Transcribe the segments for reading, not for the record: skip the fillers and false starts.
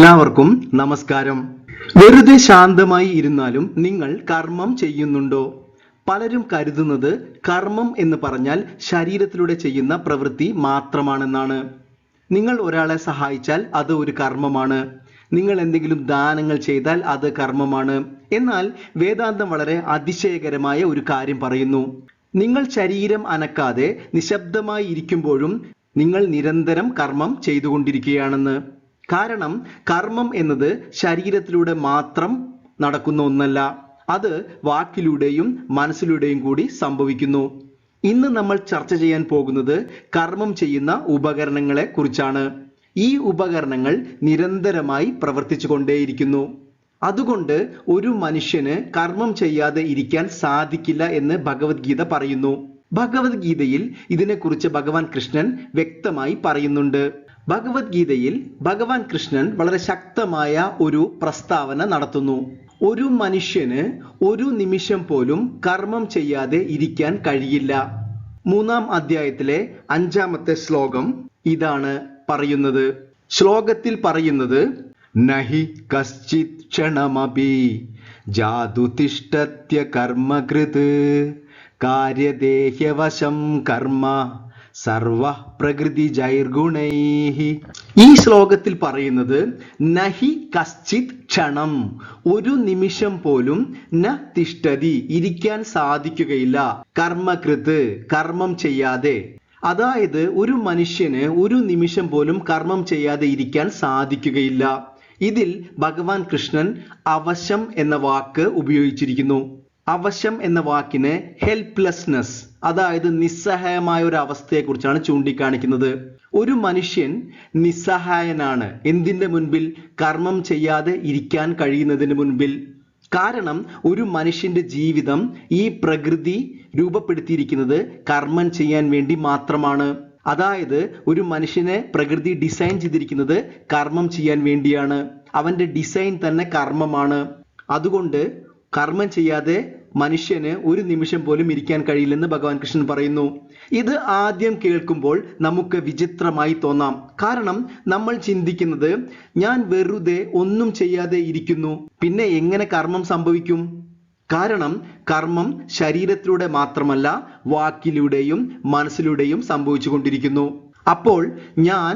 എല്ലാവർക്കും നമസ്കാരം. വെറുതെ ശാന്തമായി ഇരുന്നാലും നിങ്ങൾ കർമ്മം ചെയ്യുന്നുണ്ടോ? പലരും കരുതുന്നത് കർമ്മം എന്ന് പറഞ്ഞാൽ ശരീരത്തിലൂടെ ചെയ്യുന്ന പ്രവൃത്തി മാത്രമാണെന്നാണ്. നിങ്ങൾ ഒരാളെ സഹായിച്ചാൽ അത് ഒരു കർമ്മമാണ്. നിങ്ങൾ എന്തെങ്കിലും ദാനങ്ങൾ ചെയ്താൽ അത് കർമ്മമാണ്. എന്നാൽ വേദാന്തം വളരെ അതിശയകരമായ ഒരു കാര്യം പറയുന്നു. നിങ്ങൾ ശരീരം അനക്കാതെ നിശബ്ദമായി ഇരിക്കുമ്പോഴും നിങ്ങൾ നിരന്തരം കർമ്മം ചെയ്തുകൊണ്ടിരിക്കുകയാണെന്ന്. കാരണം കർമ്മം എന്നത് ശരീരത്തിലൂടെ മാത്രം നടക്കുന്ന ഒന്നല്ല, അത് വാക്കിലൂടെയും മനസ്സിലൂടെയും കൂടി സംഭവിക്കുന്നു. ഇന്ന് നമ്മൾ ചർച്ച ചെയ്യാൻ പോകുന്നത് കർമ്മം ചെയ്യുന്ന ഉപകരണങ്ങളെ കുറിച്ചാണ്. ഈ ഉപകരണങ്ങൾ നിരന്തരമായി പ്രവർത്തിച്ചു കൊണ്ടേയിരിക്കുന്നു. അതുകൊണ്ട് ഒരു മനുഷ്യന് കർമ്മം ചെയ്യാതെ ഇരിക്കാൻ സാധിക്കില്ല എന്ന് ഭഗവത്ഗീത പറയുന്നു. ഭഗവത്ഗീതയിൽ ഇതിനെക്കുറിച്ച് ഭഗവാൻ കൃഷ്ണൻ വ്യക്തമായി പറയുന്നുണ്ട്. ഭഗവത്ഗീതയിൽ ഭഗവാൻ കൃഷ്ണൻ വളരെ ശക്തമായ ഒരു പ്രസ്താവന നടത്തുന്നു. ഒരു മനുഷ്യന് ഒരു നിമിഷം പോലും കർമ്മം ചെയ്യാതെ ഇരിക്കാൻ കഴിയില്ല. 3-ാം അധ്യായത്തിലെ 5-ാമത്തെ ശ്ലോകം ഇതാണ് പറയുന്നത്. ശ്ലോകത്തിൽ പറയുന്നത് നഹി കശ്ചിത് ക്ഷണമപി ജാതു തിഷ്ഠത്യ കർമ്മകൃത് കാര്യദേഹ്യവശം കർമ്മ സർവ പ്രകൃതി ജൈർഗുണൈഹി. ഈ ശ്ലോകത്തിൽ പറയുന്നത് നഹി കശ്ചിത് ക്ഷണം, ഒരു നിമിഷം പോലും ന തിഷ്ഠതി, ഇരിക്കാൻ സാധിക്കുകയില്ല, കർമ്മകൃത്, കർമ്മം ചെയ്യാതെ. അതായത് ഒരു മനുഷ്യന് ഒരു നിമിഷം പോലും കർമ്മം ചെയ്യാതെ ഇരിക്കാൻ സാധിക്കുകയില്ല. ഇതിൽ ഭഗവാൻ കൃഷ്ണൻ അവശം എന്ന വാക്ക് ഉപയോഗിച്ചിരിക്കുന്നു. അവശം എന്ന വാക്കിന് ഹെൽപ്ലെസ്നെസ്, അതായത് നിസ്സഹായമായ ഒരു അവസ്ഥയെ കുറിച്ചാണ് ചൂണ്ടിക്കാണിക്കുന്നത്. ഒരു മനുഷ്യൻ നിസ്സഹായനാണ്. എന്തിന്റെ മുൻപിൽ? കർമ്മം ചെയ്യാതെ ഇരിക്കാൻ കഴിയുന്നതിന് മുൻപിൽ. കാരണം ഒരു മനുഷ്യന്റെ ജീവിതം ഈ പ്രകൃതി രൂപപ്പെടുത്തിയിരിക്കുന്നത് കർമ്മം ചെയ്യാൻ വേണ്ടി മാത്രമാണ്. അതായത് ഒരു മനുഷ്യനെ പ്രകൃതി ഡിസൈൻ ചെയ്തിരിക്കുന്നത് കർമ്മം ചെയ്യാൻ വേണ്ടിയാണ്. അവന്റെ ഡിസൈൻ തന്നെ കർമ്മമാണ്. അതുകൊണ്ട് കർമ്മം ചെയ്യാതെ മനുഷ്യന് ഒരു നിമിഷം പോലും ഇരിക്കാൻ കഴിയില്ലെന്ന് ഭഗവാൻ കൃഷ്ണൻ പറയുന്നു. ഇത് ആദ്യം കേൾക്കുമ്പോൾ നമുക്ക് വിചിത്രമായി തോന്നാം. കാരണം നമ്മൾ ചിന്തിക്കുന്നത്, ഞാൻ വെറുതെ ഒന്നും ചെയ്യാതെ ഇരിക്കുന്നു, പിന്നെ എങ്ങനെ കർമ്മം സംഭവിക്കും? കാരണം കർമ്മം ശരീരത്തിലൂടെ മാത്രമല്ല, വാക്കിലൂടെയും മനസ്സിലൂടെയും സംഭവിച്ചു കൊണ്ടിരിക്കുന്നു. അപ്പോൾ ഞാൻ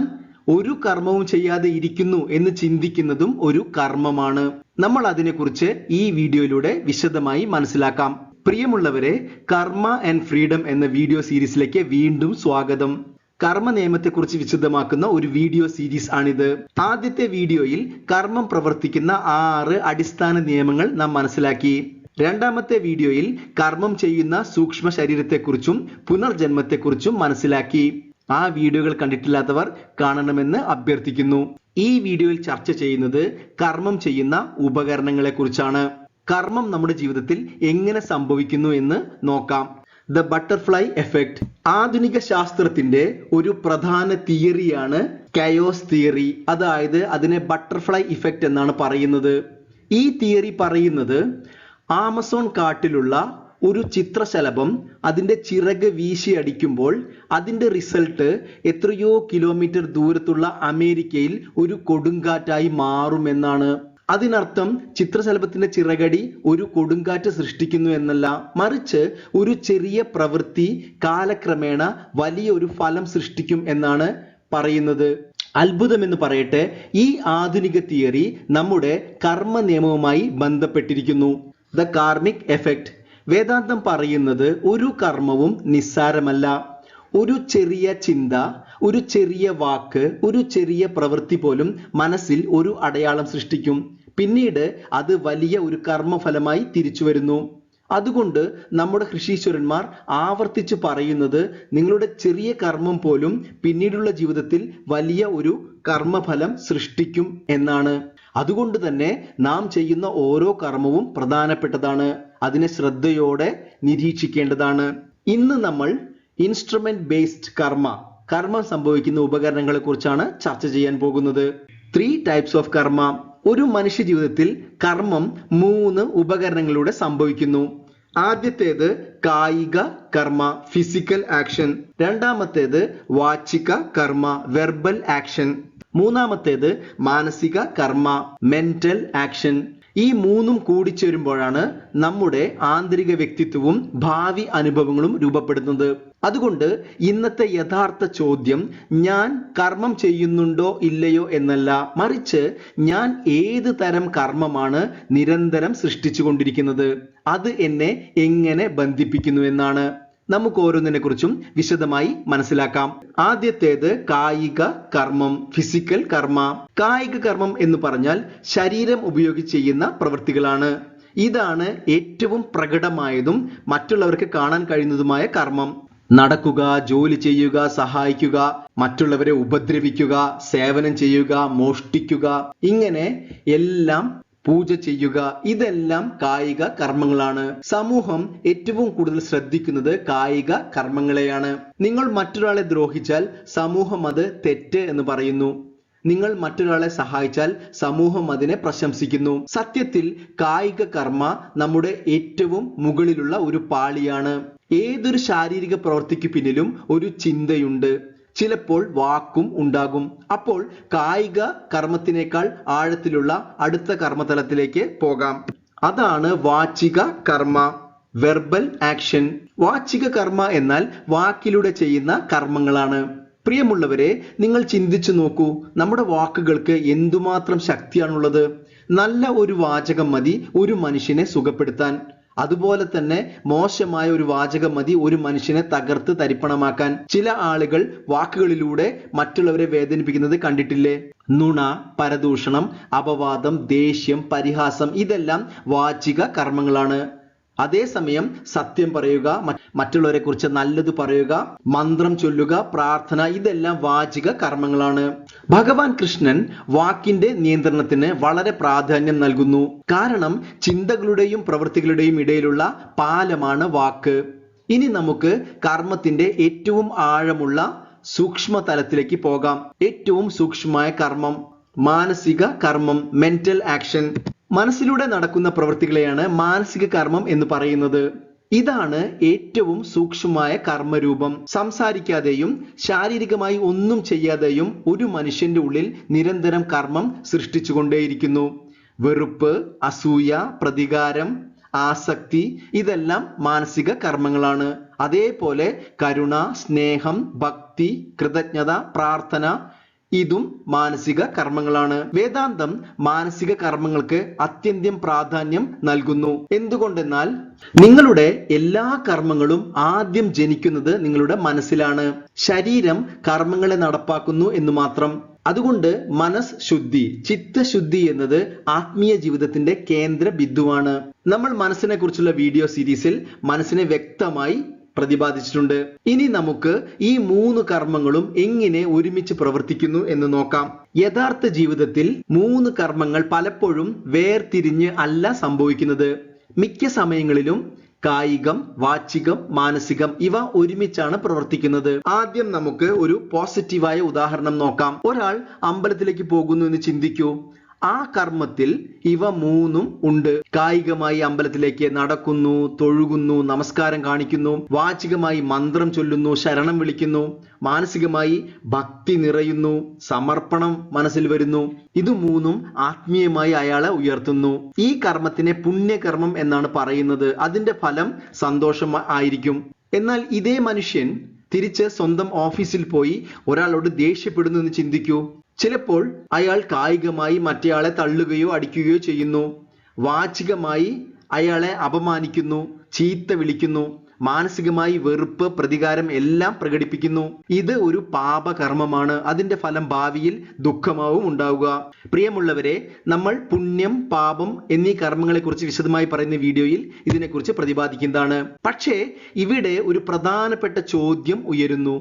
ഒരു കർമ്മവും ചെയ്യാതെ ഇരിക്കുന്നു എന്ന് ചിന്തിക്കുന്നതും ഒരു കർമ്മമാണ്. നമ്മൾ അതിനെക്കുറിച്ച് ഈ വീഡിയോയിലൂടെ വിശദമായി മനസ്സിലാക്കാം. പ്രിയമുള്ളവരെ, കർമ്മ ആൻഡ് ഫ്രീഡം എന്ന വീഡിയോ സീരീസിലേക്ക് വീണ്ടും സ്വാഗതം. കർമ്മ നിയമത്തെക്കുറിച്ച് വിശദമാക്കുന്ന ഒരു വീഡിയോ സീരീസ് ആണിത്. ആദ്യത്തെ വീഡിയോയിൽ കർമ്മം പ്രവർത്തിക്കുന്ന 6 അടിസ്ഥാന നിയമങ്ങൾ നാം മനസ്സിലാക്കി. രണ്ടാമത്തെ വീഡിയോയിൽ കർമ്മം ചെയ്യുന്ന സൂക്ഷ്മ ശരീരത്തെക്കുറിച്ചും പുനർജന്മത്തെക്കുറിച്ചും മനസ്സിലാക്കി. ആ വീഡിയോകൾ കണ്ടിട്ടില്ലാത്തവർ കാണണമെന്ന് അഭ്യർത്ഥിക്കുന്നു. ഈ വീഡിയോയിൽ ചർച്ച ചെയ്യുന്നത് കർമ്മം ചെയ്യുന്ന ഉപകരണങ്ങളെ കുറിച്ചാണ്. കർമ്മം നമ്മുടെ ജീവിതത്തിൽ എങ്ങനെ സംഭവിക്കുന്നു എന്ന് നോക്കാം. ദ ബട്ടർഫ്ലൈ എഫക്റ്റ് ആധുനിക ശാസ്ത്രത്തിന്റെ ഒരു പ്രധാന തിയറിയാണ് കയോസ് തിയറി. അതായത് അതിനെ ബട്ടർഫ്ലൈ ഇഫക്റ്റ് എന്നാണ് പറയുന്നത്. ഈ തിയറി പറയുന്നത് ആമസോൺ കാട്ടിലുള്ള ഒരു ചിത്രശലഭം അതിന്റെ ചിറക് വീശി അടിക്കുമ്പോൾ അതിന്റെ റിസൾട്ട് എത്രയോ കിലോമീറ്റർ ദൂരത്തുള്ള അമേരിക്കയിൽ ഒരു കൊടുങ്കാറ്റായി മാറുമെന്നാണ്. അതിനർത്ഥം ചിത്രശലഭത്തിന്റെ ചിറകടി ഒരു കൊടുങ്കാറ്റ് സൃഷ്ടിക്കുന്നു എന്നല്ല, മറിച്ച് ഒരു ചെറിയ പ്രവൃത്തി കാലക്രമേണ വലിയ ഒരു ഫലം സൃഷ്ടിക്കും എന്നാണ് പറയുന്നത്. അത്ഭുതമെന്ന് പറയട്ടെ, ഈ ആധുനിക തിയറി നമ്മുടെ കർമ്മ നിയമവുമായി ബന്ധപ്പെട്ടിരിക്കുന്നു. The karmic effect. വേദാന്തം പറയുന്നത് ഒരു കർമ്മവും നിസ്സാരമല്ല. ഒരു ചെറിയ ചിന്ത, ഒരു ചെറിയ വാക്ക്, ഒരു ചെറിയ പ്രവൃത്തി പോലും മനസ്സിൽ ഒരു അടയാളം സൃഷ്ടിക്കും. പിന്നീട് അത് വലിയ ഒരു കർമ്മഫലമായി തിരിച്ചു വരുന്നു. അതുകൊണ്ട് നമ്മുടെ ഋഷീശ്വരന്മാർ ആവർത്തിച്ച് പറയുന്നത് നിങ്ങളുടെ ചെറിയ കർമ്മം പോലും പിന്നീടുള്ള ജീവിതത്തിൽ വലിയ ഒരു കർമ്മഫലം സൃഷ്ടിക്കും എന്നാണ്. അതുകൊണ്ട് തന്നെ നാം ചെയ്യുന്ന ഓരോ കർമ്മവും പ്രധാനപ്പെട്ടതാണ്. അതിനെ ശ്രദ്ധയോടെ നിരീക്ഷിക്കേണ്ടതാണ്. ഇന്ന് നമ്മൾ ഇൻസ്ട്രുമെന്റ് ബേസ്ഡ് കർമ്മം സംഭവിക്കുന്ന ഉപകരണങ്ങളെ കുറിച്ചാണ് ചർച്ച ചെയ്യാൻ പോകുന്നത്. 3 ടൈപ്സ് ഓഫ് കർമ്മ. ഒരു മനുഷ്യ ജീവിതത്തിൽ കർമ്മം 3 ഉപകരണങ്ങളിലൂടെ സംഭവിക്കുന്നു. ആദ്യത്തേത് കായിക കർമ്മ, ഫിസിക്കൽ ആക്ഷൻ. രണ്ടാമത്തേത് വാചിക കർമ്മ, വെർബൽ ആക്ഷൻ. മൂന്നാമത്തേത് മാനസിക കർമ്മ, മെന്റൽ ആക്ഷൻ. ഈ മൂന്നും കൂടിച്ചേരുമ്പോഴാണ് നമ്മുടെ ആന്തരിക വ്യക്തിത്വവും ഭാവി അനുഭവങ്ങളും രൂപപ്പെടുന്നത്. അതുകൊണ്ട് ഇന്നത്തെ യഥാർത്ഥ ചോദ്യം ഞാൻ കർമ്മം ചെയ്യുന്നുണ്ടോ ഇല്ലയോ എന്നല്ല, മറിച്ച് ഞാൻ ഏത് തരം കർമ്മമാണ് നിരന്തരം സൃഷ്ടിച്ചുകൊണ്ടിരിക്കുന്നത്, അത് എന്നെ എങ്ങനെ ബന്ധിപ്പിക്കുന്നു എന്നാണ്. നമുക്ക് ഓരോന്നിനെ കുറിച്ചും വിശദമായി മനസ്സിലാക്കാം. ആദ്യത്തേത് കായിക കർമ്മം, ഫിസിക്കൽ കർമ്മ. കായിക കർമ്മം എന്ന് പറഞ്ഞാൽ ശരീരം ഉപയോഗിച്ച് ചെയ്യുന്ന പ്രവൃത്തികളാണ്. ഇതാണ് ഏറ്റവും പ്രകടമായതും മറ്റുള്ളവർക്ക് കാണാൻ കഴിയുന്നതുമായ കർമ്മം. നടക്കുക, ജോലി ചെയ്യുക, സഹായിക്കുക, മറ്റുള്ളവരെ ഉപദ്രവിക്കുക, സേവനം ചെയ്യുക, മോഷ്ടിക്കുക, ഇങ്ങനെ എല്ലാം, പൂജ ചെയ്യുക, ഇതെല്ലാം കായിക കർമ്മങ്ങളാണ്. സമൂഹം ഏറ്റവും കൂടുതൽ ശ്രദ്ധിക്കുന്നത് കായിക കർമ്മങ്ങളെയാണ്. നിങ്ങൾ മറ്റൊരാളെ ദ്രോഹിച്ചാൽ സമൂഹം അത് തെറ്റ് എന്ന് പറയുന്നു. നിങ്ങൾ മറ്റൊരാളെ സഹായിച്ചാൽ സമൂഹം അതിനെ പ്രശംസിക്കുന്നു. സത്യത്തിൽ കായിക കർമ്മ നമ്മുടെ ഏറ്റവും മുകളിലുള്ള ഒരു പാളിയാണ്. ഏതൊരു ശാരീരിക പ്രവൃത്തിക്ക് പിന്നിലും ഒരു ചിന്തയുണ്ട്, ചിലപ്പോൾ വാക്കും ഉണ്ടാകും. അപ്പോൾ കായിക കർമ്മത്തിനേക്കാൾ ആഴത്തിലുള്ള അടുത്ത കർമ്മതലത്തിലേക്ക് പോകാം. അതാണ് വാചിക കർമ്മ, വെർബൽ ആക്ഷൻ. വാചിക കർമ്മ എന്നാൽ വാക്കിലൂടെ ചെയ്യുന്ന കർമ്മങ്ങളാണ്. പ്രിയമുള്ളവരെ, നിങ്ങൾ ചിന്തിച്ചു നോക്കൂ, നമ്മുടെ വാക്കുകൾക്ക് എന്തുമാത്രം ശക്തിയാണുള്ളത്. നല്ല ഒരു വാചകം മതി ഒരു മനുഷ്യനെ സുഖപ്പെടുത്താൻ. അതുപോലെ തന്നെ മോശമായ ഒരു വാചകം മതി ഒരു മനുഷ്യനെ തകർത്ത് തരിപ്പണമാക്കാൻ. ചില ആളുകൾ വാക്കുകളിലൂടെ മറ്റുള്ളവരെ വേദനിപ്പിക്കുന്നത് കണ്ടിട്ടില്ലേ? നുണ, പരദൂഷണം, അപവാദം, ദേഷ്യം, പരിഹാസം, ഇതെല്ലാം വാചിക കർമ്മങ്ങളാണ്. അതേസമയം സത്യം പറയുക, മറ്റുള്ളവരെ കുറിച്ച് നല്ലത് പറയുക, മന്ത്രം ചൊല്ലുക, പ്രാർത്ഥന, ഇതെല്ലാം വാചിക കർമ്മങ്ങളാണ്. ഭഗവാൻ കൃഷ്ണൻ വാക്കിന്റെ നിയന്ത്രണത്തിന് വളരെ പ്രാധാന്യം നൽകുന്നു. കാരണം ചിന്തകളുടെയും പ്രവൃത്തികളുടെയും ഇടയിലുള്ള പാലമാണ് വാക്ക്. ഇനി നമുക്ക് കർമ്മത്തിന്റെ ഏറ്റവും ആഴമുള്ള സൂക്ഷ്മ തലത്തിലേക്ക് പോകാം. ഏറ്റവും സൂക്ഷ്മമായ കർമ്മം മാനസിക കർമ്മം, മെന്റൽ ആക്ഷൻ. മനസ്സിലൂടെ നടക്കുന്ന പ്രവൃത്തികളെയാണ് മാനസിക കർമ്മം എന്ന് പറയുന്നത്. ഇതാണ് ഏറ്റവും സൂക്ഷ്മമായ കർമ്മരൂപം. സംസാരിക്കാതെയും ശാരീരികമായി ഒന്നും ചെയ്യാതെയും ഒരു മനുഷ്യന്റെ ഉള്ളിൽ നിരന്തരം കർമ്മം സൃഷ്ടിച്ചുകൊണ്ടേയിരിക്കുന്നു. വെറുപ്പ്, അസൂയ, പ്രതികാരം, ആസക്തി, ഇതെല്ലാം മാനസിക കർമ്മങ്ങളാണ്. അതേപോലെ കരുണ, സ്നേഹം, ഭക്തി, കൃതജ്ഞത, പ്രാർത്ഥന, ഇതും മാനസിക കർമ്മങ്ങളാണ്. വേദാന്തം മാനസിക കർമ്മങ്ങൾക്ക് അത്യന്തം പ്രാധാന്യം നൽകുന്നു. എന്തുകൊണ്ടെന്നാൽ നിങ്ങളുടെ എല്ലാ കർമ്മങ്ങളും ആദ്യം ജനിക്കുന്നത് നിങ്ങളുടെ മനസ്സിലാണ്. ശരീരം കർമ്മങ്ങളെ നടപ്പാക്കുന്നു എന്ന് മാത്രം. അതുകൊണ്ട് മനസ് ശുദ്ധി, ചിത്തശുദ്ധി എന്നത് ആത്മീയ ജീവിതത്തിന്റെ കേന്ദ്ര ബിന്ദുവാണ്. നമ്മൾ മനസ്സിനെ കുറിച്ചുള്ള വീഡിയോ സീരീസിൽ മനസ്സിനെ വ്യക്തമായി പ്രതിപാദിച്ചിട്ടുണ്ട്. ഇനി നമുക്ക് ഈ 3 കർമ്മങ്ങളും എങ്ങനെ ഒരുമിച്ച് പ്രവർത്തിക്കുന്നു എന്ന് നോക്കാം. യഥാർത്ഥ ജീവിതത്തിൽ 3 കർമ്മങ്ങൾ പലപ്പോഴും വേർതിരിഞ്ഞ് അല്ല സംഭവിക്കുന്നത്. മിക്ക സമയങ്ങളിലും കായികം, വാചികം, മാനസികം ഇവ ഒരുമിച്ചാണ് പ്രവർത്തിക്കുന്നത്. ആദ്യം നമുക്ക് ഒരു പോസിറ്റീവായ ഉദാഹരണം നോക്കാം. ഒരാൾ അമ്പലത്തിലേക്ക് പോകുന്നു എന്ന് ചിന്തിക്കൂ. ആ കർമ്മത്തിൽ ഇവ 3ഉം ഉണ്ട്. കായികമായി അമ്പലത്തിലേക്ക് നടക്കുന്നു, തൊഴുകുന്നു, നമസ്കാരം കാണിക്കുന്നു. വാചികമായി മന്ത്രം ചൊല്ലുന്നു, ശരണം വിളിക്കുന്നു. മാനസികമായി ഭക്തി നിറയുന്നു, സമർപ്പണം മനസ്സിൽ വരുന്നു. ഇത് 3ഉം ആത്മീയമായി അയാളെ ഉയർത്തുന്നു. ഈ കർമ്മത്തിനെ പുണ്യകർമ്മം എന്നാണ് പറയുന്നത്. അതിന്റെ ഫലം സന്തോഷം ആയിരിക്കും. എന്നാൽ ഇതേ മനുഷ്യൻ തിരിച്ച് സ്വന്തം ഓഫീസിൽ പോയി ഒരാളോട് ദേഷ്യപ്പെടുന്നു എന്ന് ചിന്തിക്കൂ. ചിലപ്പോൾ അയാൾ കായികമായി മറ്റേയാളെ തള്ളുകയോ അടിക്കുകയോ ചെയ്യുന്നു. വാചികമായി അയാളെ അപമാനിക്കുന്നു, ചീത്ത വിളിക്കുന്നു. മാനസികമായി വെറുപ്പ്, പ്രതികാരം എല്ലാം പ്രകടിപ്പിക്കുന്നു. ഇത് ഒരു പാപകർമ്മമാണ്. അതിന്റെ ഫലം ഭാവിയിൽ ദുഃഖമാവും ഉണ്ടാവുക. പ്രിയമുള്ളവരെ, നമ്മൾ പുണ്യം, പാപം എന്നീ കർമ്മങ്ങളെ കുറിച്ച് വിശദമായി പറയുന്ന വീഡിയോയിൽ ഇതിനെക്കുറിച്ച് പ്രതിപാദിക്കുന്നതാണ്. പക്ഷേ ഇവിടെ ഒരു പ്രധാനപ്പെട്ട ചോദ്യം ഉയരുന്നു.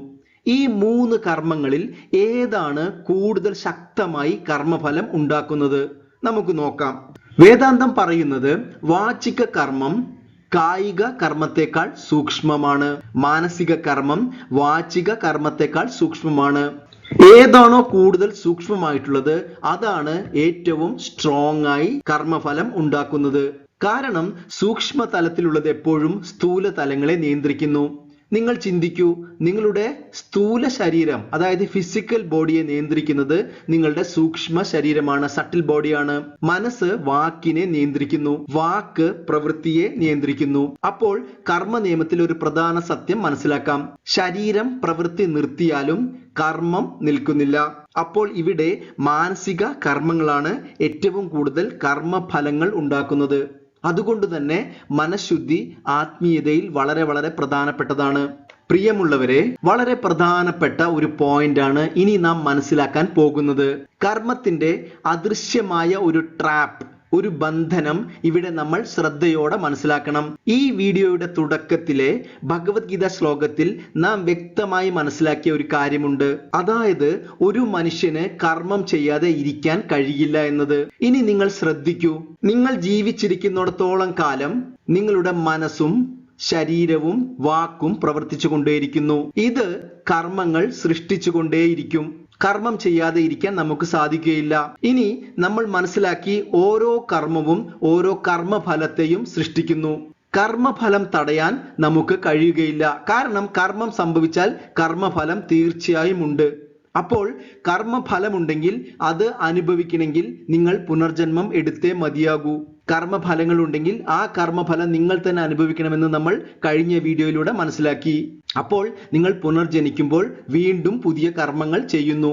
ഈ 3 കർമ്മങ്ങളിൽ ഏതാണ് കൂടുതൽ ശക്തമായി കർമ്മഫലം ഉണ്ടാക്കുന്നത്? നമുക്ക് നോക്കാം. വേദാന്തം പറയുന്നത് വാചിക കർമ്മം കായിക കർമ്മത്തെക്കാൾ സൂക്ഷ്മമാണ്. മാനസിക കർമ്മം വാചിക കർമ്മത്തെക്കാൾ സൂക്ഷ്മമാണ്. ഏതാണോ കൂടുതൽ സൂക്ഷ്മമായിട്ടുള്ളത് അതാണ് ഏറ്റവും സ്ട്രോങ് ആയി കർമ്മഫലം ഉണ്ടാക്കുന്നത്. കാരണം സൂക്ഷ്മ തലത്തിലുള്ളത് എപ്പോഴും സ്ഥൂല തലങ്ങളെ നിയന്ത്രിക്കുന്നു. നിങ്ങൾ ചിന്തിക്കൂ, നിങ്ങളുടെ സ്ഥൂല ശരീരം അതായത് ഫിസിക്കൽ ബോഡിയെ നിയന്ത്രിക്കുന്നത് നിങ്ങളുടെ സൂക്ഷ്മ ശരീരമാണ്, സട്ടിൽ ബോഡിയാണ്. മനസ്സ് വാക്കിനെ നിയന്ത്രിക്കുന്നു, വാക്ക് പ്രവൃത്തിയെ നിയന്ത്രിക്കുന്നു. അപ്പോൾ കർമ്മ നിയമത്തിൽ ഒരു പ്രധാന സത്യം മനസ്സിലാക്കാം. ശരീരം പ്രവൃത്തി നിർത്തിയാലും കർമ്മം നിൽക്കുന്നില്ല. അപ്പോൾ ഇവിടെ മാനസിക കർമ്മങ്ങളാണ് ഏറ്റവും കൂടുതൽ കർമ്മഫലങ്ങൾ ഉണ്ടാക്കുന്നത്. അതുകൊണ്ട് തന്നെ മനഃശുദ്ധി ആത്മീയതയിൽ വളരെ വളരെ പ്രധാനപ്പെട്ടതാണ്. പ്രിയമുള്ളവരെ, വളരെ പ്രധാനപ്പെട്ട ഒരു പോയിന്റാണ് ഇനി നാം മനസ്സിലാക്കാൻ പോകുന്നത്. കർമ്മത്തിന്റെ അദൃശ്യമായ ഒരു ട്രാപ്പ്, ഒരു ബന്ധനം ഇവിടെ നമ്മൾ ശ്രദ്ധയോടെ മനസ്സിലാക്കണം. ഈ വീഡിയോയുടെ തുടക്കത്തിലെ ഭഗവത്ഗീത ശ്ലോകത്തിൽ നാം വ്യക്തമായി മനസ്സിലാക്കിയ ഒരു കാര്യമുണ്ട്. അതായത് ഒരു മനുഷ്യന് കർമ്മം ചെയ്യാതെ ഇരിക്കാൻ കഴിയില്ല എന്നത്. ഇനി നിങ്ങൾ ശ്രദ്ധിക്കൂ, നിങ്ങൾ ജീവിച്ചിരിക്കുന്നിടത്തോളം കാലം നിങ്ങളുടെ മനസ്സും ശരീരവും വാക്കും പ്രവർത്തിച്ചു കൊണ്ടേയിരിക്കുന്നു. ഇത് കർമ്മങ്ങൾ സൃഷ്ടിച്ചു കൊണ്ടേയിരിക്കും. കർമ്മം ചെയ്യാതെ ഇരിക്കാൻ നമുക്ക് സാധിക്കുകയില്ല. ഇനി നമ്മൾ മനസ്സിലാക്കി, ഓരോ കർമ്മവും ഓരോ കർമ്മഫലത്തെയും സൃഷ്ടിക്കുന്നു. കർമ്മഫലം തടയാൻ നമുക്ക് കഴിയുകയില്ല. കാരണം കർമ്മം സംഭവിച്ചാൽ കർമ്മഫലം തീർച്ചയായും ഉണ്ട്. അപ്പോൾ കർമ്മഫലമുണ്ടെങ്കിൽ അത് അനുഭവിക്കണമെങ്കിൽ നിങ്ങൾ പുനർജന്മം എടുത്തേ മതിയാകൂ. കർമ്മഫലങ്ങൾ ഉണ്ടെങ്കിൽ ആ കർമ്മഫലം നിങ്ങൾ തന്നെ അനുഭവിക്കണമെന്ന് നമ്മൾ കഴിഞ്ഞ വീഡിയോയിലൂടെ മനസ്സിലാക്കി. അപ്പോൾ നിങ്ങൾ പുനർജനിക്കുമ്പോൾ വീണ്ടും പുതിയ കർമ്മങ്ങൾ ചെയ്യുന്നു,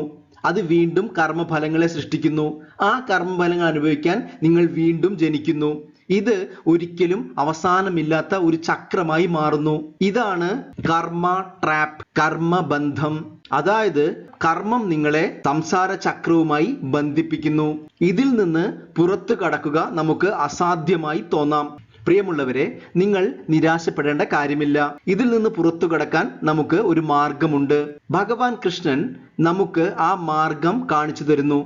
അത് വീണ്ടും കർമ്മഫലങ്ങളെ സൃഷ്ടിക്കുന്നു. ആ കർമ്മഫലങ്ങൾ അനുഭവിക്കാൻ നിങ്ങൾ വീണ്ടും ജനിക്കുന്നു. ഇത് ഒരിക്കലും അവസാനമില്ലാത്ത ഒരു ചക്രമായി മാറുന്നു. ഇതാണ് കർമ്മ ട്രാപ്പ്, കർമ്മബന്ധം. അതായത് കർമ്മം നിങ്ങളെ സംസാര ചക്രവുമായി ബന്ധിപ്പിക്കുന്നു. ഇതിൽ നിന്ന് പുറത്തു കടക്കുക നമുക്ക് അസാധ്യമായി തോന്നാം. പ്രിയമുള്ളവരെ, നിങ്ങൾ നിരാശപ്പെടേണ്ട കാര്യമില്ല. ഇതിൽ നിന്ന് പുറത്തു കടക്കാൻ നമുക്ക് ഒരു മാർഗമുണ്ട്. ഭഗവാൻ കൃഷ്ണൻ നമുക്ക് ആ മാർഗം കാണിച്ചു തരുന്നു.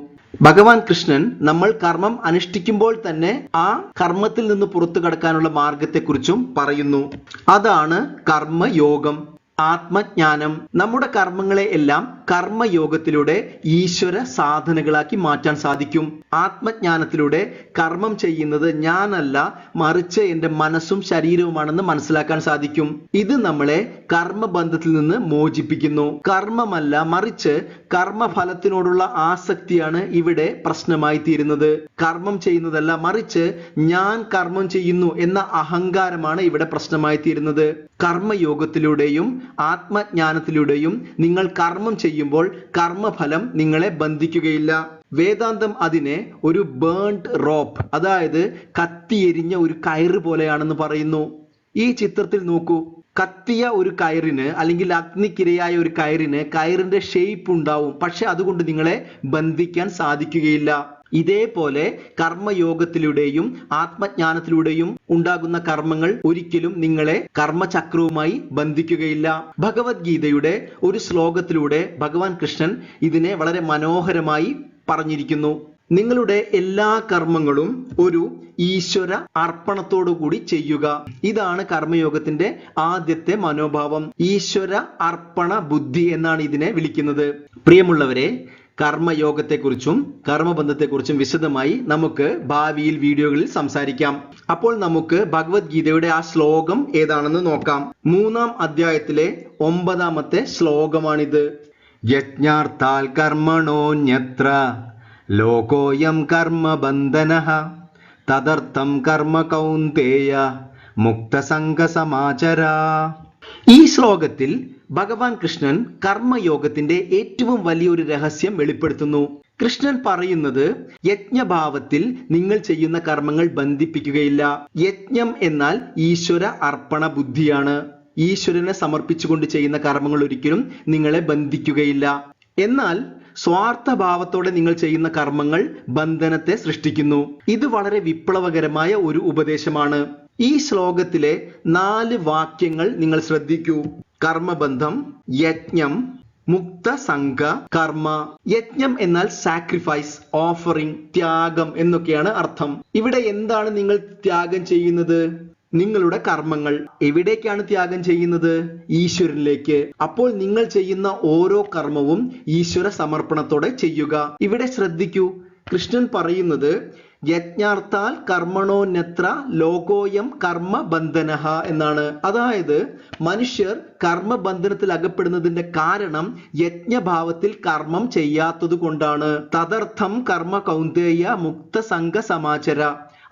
ഭഗവാൻ കൃഷ്ണൻ നമ്മൾ കർമ്മം അനുഷ്ഠിക്കുമ്പോൾ തന്നെ ആ കർമ്മത്തിൽ നിന്ന് പുറത്തു കടക്കാനുള്ള മാർഗത്തെക്കുറിച്ചും പറയുന്നു. അതാണ് കർമ്മയോഗം, ആത്മജ്ഞാനം. നമ്മുടെ കർമ്മങ്ങളെ എല്ലാം കർമ്മയോഗത്തിലൂടെ ഈശ്വര സാധനകളാക്കി മാറ്റാൻ സാധിക്കും. ആത്മജ്ഞാനത്തിലൂടെ കർമ്മം ചെയ്യുന്നത് ഞാനല്ല, മറിച്ച് എൻ്റെ മനസ്സും ശരീരവുമാണെന്ന് മനസ്സിലാക്കാൻ സാധിക്കും. ഇത് നമ്മളെ കർമ്മബന്ധത്തിൽ നിന്ന് മോചിപ്പിക്കുന്നു. കർമ്മമല്ല, മറിച്ച് കർമ്മഫലത്തിനോടുള്ള ആസക്തിയാണ് ഇവിടെ പ്രശ്നമായി തീരുന്നത്. കർമ്മം ചെയ്യുന്നതല്ല, മറിച്ച് ഞാൻ കർമ്മം ചെയ്യുന്നു എന്ന അഹങ്കാരമാണ് ഇവിടെ പ്രശ്നമായി തീരുന്നത്. കർമ്മയോഗത്തിലൂടെയും ആത്മജ്ഞാനത്തിലൂടെയും നിങ്ങൾ കർമ്മം ചെയ്യുമ്പോൾ കർമ്മഫലം നിങ്ങളെ ബന്ധിക്കുകയില്ല. വേദാന്തം അതിനെ ഒരു ബേൺഡ് റോപ്പ്, അതായത് കത്തിയെരിഞ്ഞ ഒരു കയറ് പോലെയാണെന്ന് പറയുന്നു. ഈ ചിത്രത്തിൽ നോക്കൂ, കത്തിയ ഒരു കയറിന് അല്ലെങ്കിൽ അഗ്നിക്കിരയായ ഒരു കയറിന് കയറിന്റെ ഷേപ്പ് ഉണ്ടാവും, പക്ഷെ അതുകൊണ്ട് നിങ്ങളെ ബന്ധിക്കാൻ സാധിക്കുകയില്ല. ഇതേപോലെ കർമ്മയോഗത്തിലൂടെയും ആത്മജ്ഞാനത്തിലൂടെയും ഉണ്ടാകുന്ന കർമ്മങ്ങൾ ഒരിക്കലും നിങ്ങളെ കർമ്മചക്രവുമായി ബന്ധിക്കുകയില്ല. ഭഗവത്ഗീതയുടെ ഒരു ശ്ലോകത്തിലൂടെ ഭഗവാൻ കൃഷ്ണൻ ഇതിനെ വളരെ മനോഹരമായി പറഞ്ഞിരിക്കുന്നു. നിങ്ങളുടെ എല്ലാ കർമ്മങ്ങളും ഒരു ഈശ്വര അർപ്പണത്തോടുകൂടി ചെയ്യുക. ഇതാണ് കർമ്മയോഗത്തിന്റെ ആദ്യത്തെ മനോഭാവം. ഈശ്വര അർപ്പണ ബുദ്ധി എന്നാണ് ഇതിനെ വിളിക്കുന്നത്. പ്രിയമുള്ളവരെ, കർമ്മയോഗത്തെക്കുറിച്ചും കർമ്മബന്ധത്തെക്കുറിച്ചും വിശദമായി നമുക്ക് ഭാവിയിൽ വീഡിയോകളിൽ സംസാരിക്കാം. അപ്പോൾ നമുക്ക് ഭഗവത്ഗീതയുടെ ആ ശ്ലോകം ഏതാണെന്ന് നോക്കാം. 3-ാം അധ്യായത്തിലെ 9-ാമത്തെ ശ്ലോകമാണിത്. യജ്ഞാർത്ഥാൽ കർമ്മണോന്യത്ര ലോകോയം കർമ്മബന്ധനഃ തദർത്ഥം കർമ്മ കൗന്തേയ മുക്തസംഗസമാചരാ. ഈ ശ്ലോകത്തിൽ ഭഗവാൻ കൃഷ്ണൻ കർമ്മയോഗത്തിന്റെ ഏറ്റവും വലിയൊരു രഹസ്യം വെളിപ്പെടുത്തുന്നു. കൃഷ്ണൻ പറയുന്നത്, യജ്ഞഭാവത്തിൽ നിങ്ങൾ ചെയ്യുന്ന കർമ്മങ്ങൾ ബന്ധിപ്പിക്കുകയില്ല. യജ്ഞം എന്നാൽ ഈശ്വര അർപ്പണ ബുദ്ധിയാണ്. ഈശ്വരനെ സമർപ്പിച്ചുകൊണ്ട് ചെയ്യുന്ന കർമ്മങ്ങൾ ഒരിക്കലും നിങ്ങളെ ബന്ധിക്കുകയില്ല. എന്നാൽ സ്വാർത്ഥഭാവത്തോടെ നിങ്ങൾ ചെയ്യുന്ന കർമ്മങ്ങൾ ബന്ധനത്തെ സൃഷ്ടിക്കുന്നു. ഇത് വളരെ വിപ്ലവകരമായ ഒരു ഉപദേശമാണ്. ഈ ശ്ലോകത്തിലെ 4 വാക്യങ്ങൾ നിങ്ങൾ ശ്രദ്ധിക്കൂ. കർമ്മബന്ധം, യജ്ഞം, മുക്തസംഗ കർമ്മ. യജ്ഞം എന്നാൽ സാക്രിഫൈസ്, ഓഫറിംഗ്, ത്യാഗം എന്നൊക്കെയാണ് അർത്ഥം. ഇവിടെ എന്താണ് നിങ്ങൾ ത്യാഗം ചെയ്യുന്നത്? നിങ്ങളുടെ കർമ്മങ്ങൾ. എവിടേക്കാണ് ത്യാഗം ചെയ്യുന്നത്? ഈശ്വരനിലേക്ക്. അപ്പോൾ നിങ്ങൾ ചെയ്യുന്ന ഓരോ കർമ്മവും ഈശ്വര സമർപ്പണത്തോടെ ചെയ്യുക. ഇവിടെ ശ്രദ്ധിക്കൂ, കൃഷ്ണൻ പറയുന്നത് യജ്ഞാർത്ഥാൽ കർമ്മണോന്യത്ര ലോകോയം കർമ്മബന്ധനഃ എന്നാണ്. അതായത് മനുഷ്യർ കർമ്മബന്ധനത്തിൽ അകപ്പെടുന്നതിന്റെ കാരണം യജ്ഞഭാവത്തിൽ കർമ്മം ചെയ്യാത്തത് കൊണ്ടാണ്. തദർത്ഥം കർമ്മ കൗന്ദേയ മുക്ത സംഘ സമാചര.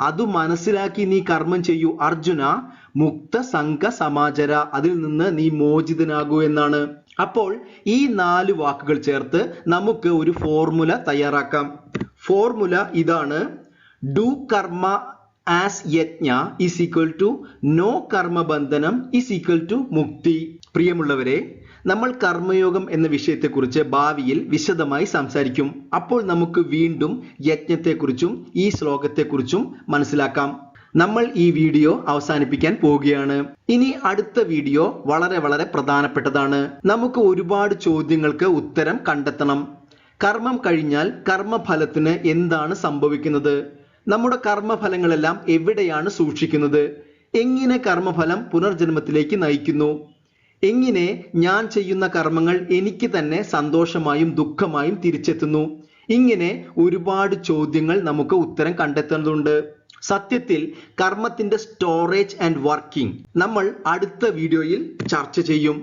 അത് മനസ്സിലാക്കി നീ കർമ്മം ചെയ്യൂ അർജുന. മുക്ത സംഘ സമാചര, അതിൽ നിന്ന് നീ മോചിതനാകൂ എന്നാണ്. അപ്പോൾ ഈ 4 വാക്കുകൾ ചേർത്ത് നമുക്ക് ഒരു ഫോർമുല തയ്യാറാക്കാം. ഫോർമുല ഇതാണ്: do karma as yajna is equal to no karmabandhanam is equal to mukti. പ്രിയമുള്ളവരെ, നമ്മൾ കർമ്മയോഗം എന്ന വിഷയത്തെക്കുറിച്ച് ഭാവിയിൽ വിശദമായി സംസാരിക്കും. അപ്പോൾ നമുക്ക് വീണ്ടും യജ്ഞത്തെക്കുറിച്ചും ഈ ശ്ലോകത്തെക്കുറിച്ചും മനസ്സിലാക്കാം. നമ്മൾ ഈ വീഡിയോ അവസാനിപ്പിക്കാൻ പോവുകയാണ്. ഇനി അടുത്ത വീഡിയോ വളരെ പ്രധാനപ്പെട്ടതാണ്. നമുക്ക് ഒരുപാട് ചോദ്യങ്ങൾക്ക് ഉത്തരം കണ്ടെത്തണം. കർമ്മം കഴിഞ്ഞാൽ കർമ്മഫലത്തിന് എന്താണ് സംഭവിക്കുന്നത്? നമ്മുടെ കർമ്മഫലങ്ങളെല്ലാം എവിടെയാണ് സൂക്ഷിക്കുന്നത്? എങ്ങനെ കർമ്മഫലം പുനർജന്മത്തിലേക്ക് നയിക്കുന്നു? എങ്ങനെ ഞാൻ ചെയ്യുന്ന കർമ്മങ്ങൾ എനിക്ക് തന്നെ സന്തോഷമായും ദുഃഖമായും തിരിച്ചെത്തുന്നു? ഇങ്ങനെ ഒരുപാട് ചോദ്യങ്ങൾ നമുക്ക് ഉത്തരം കണ്ടെത്തേണ്ടതുണ്ട്. സത്യത്തിൽ കർമ്മത്തിന്റെ സ്റ്റോറേജ് ആൻഡ് വർക്കിംഗ് നമ്മൾ അടുത്ത വീഡിയോയിൽ ചർച്ച ചെയ്യും.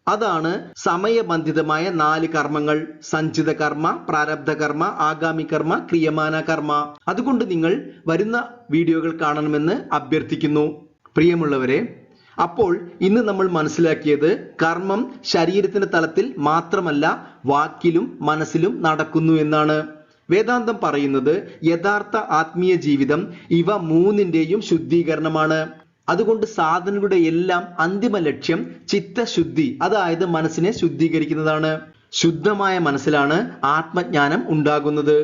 അതാണ് സമയബന്ധിതമായ 4 കർമ്മങ്ങൾ: സഞ്ചിത കർമ്മ, പ്രാരബ്ധ കർമ്മ, ആഗാമി കർമ്മ, ക്രിയമാന കർമ്മ. അതുകൊണ്ട് നിങ്ങൾ വരുന്ന വീഡിയോകൾ കാണണമെന്ന് അഭ്യർത്ഥിക്കുന്നു. പ്രിയമുള്ളവരെ, അപ്പോൾ ഇന്ന് നമ്മൾ മനസ്സിലാക്കിയത് കർമ്മം ശരീരത്തിന്റെ തലത്തിൽ മാത്രമല്ല വാക്കിലും മനസ്സിലും നടക്കുന്നു എന്നാണ്. വേദാന്തം പറയുന്നത് യഥാർത്ഥ ആത്മീയ ജീവിതം ഇവ 3ന്റെയും ശുദ്ധീകരണമാണ്. അതുകൊണ്ട് സാധനങ്ങളുടെ എല്ലാം അന്തിമ ലക്ഷ്യം ചിത്തശുദ്ധി, അതായത് മനസ്സിനെ ശുദ്ധീകരിക്കുന്നതാണ്. ശുദ്ധമായ മനസ്സിലാണ് ആത്മജ്ഞാനം ഉണ്ടാകുന്നത്.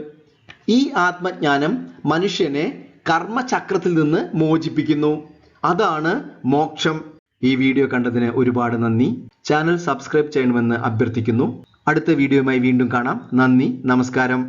ഈ ആത്മജ്ഞാനം മനുഷ്യനെ കർമ്മചക്രത്തിൽ നിന്ന് മോചിപ്പിക്കുന്നു. അതാണ് മോക്ഷം. ഈ വീഡിയോ കണ്ടതിന് ഒരുപാട് നന്ദി. ചാനൽ സബ്സ്ക്രൈബ് ചെയ്യണമെന്ന് അഭ്യർത്ഥിക്കുന്നു. അടുത്ത വീഡിയോയുമായി വീണ്ടും കാണാം. നന്ദി, നമസ്കാരം.